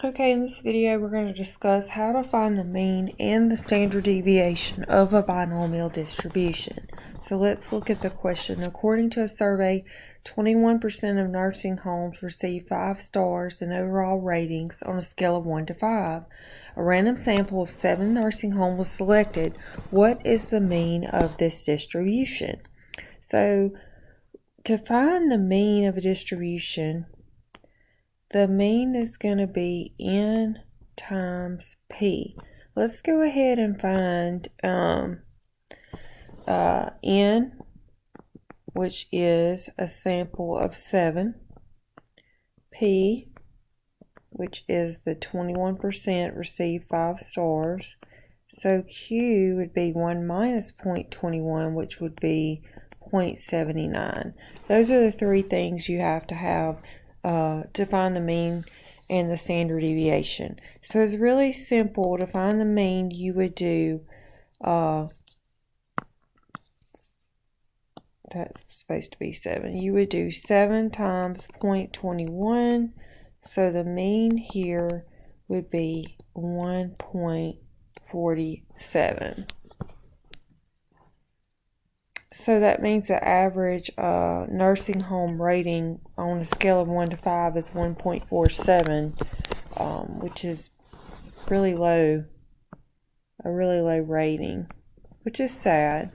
Okay, in this video we're going to discuss how to find the mean and the standard deviation of a binomial distribution. So let's look at the question. According to a survey, 21% of nursing homes receive 5 stars in overall ratings on a scale of 1 to 5. A random sample of 7 nursing homes was selected. What is the mean of this distribution? So to find the mean of a distribution, the mean is going to be n times p. Let's go ahead and find n, which is a sample of 7, p, which is the 21% receive 5 stars. So q would be 1 minus 0.21, which would be 0.79. Those are the three things you have to have to find the mean and the standard deviation. So it's really simple. To find the mean, you would do that's supposed to be 7. You would do 7 times 0.21. So the mean here would be 1.47. So that means the average nursing home rating on a scale of 1 to 5 is 1.47, which is really low, a really low rating, which is sad.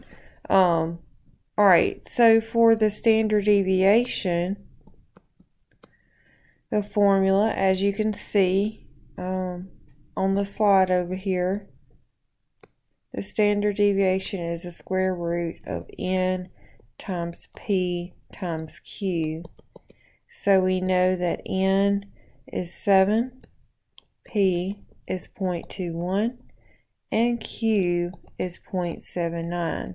Alright, so for the standard deviation, the formula, as you can see on the slide over here, the standard deviation is the square root of n times p times q. So we know that n is 7, p is 0.21, and q is 0.79.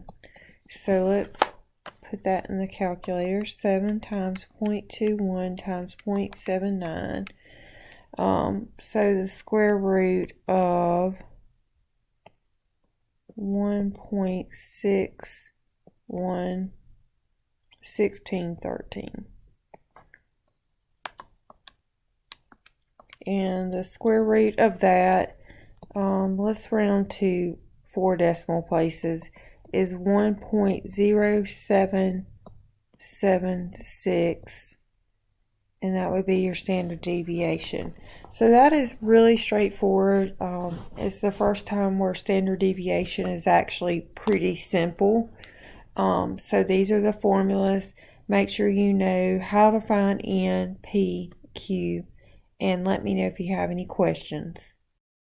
So let's put that in the calculator. 7 times 0.21 times 0.79. So the square root of 1.611613, and the square root of that, let's round to 4 decimal places, is 1.0776, and that would be your standard deviation. So that is really straightforward. It's the first time where standard deviation is actually pretty simple. So these are the formulas. Make sure you know how to find n, p, q, and let me know if you have any questions.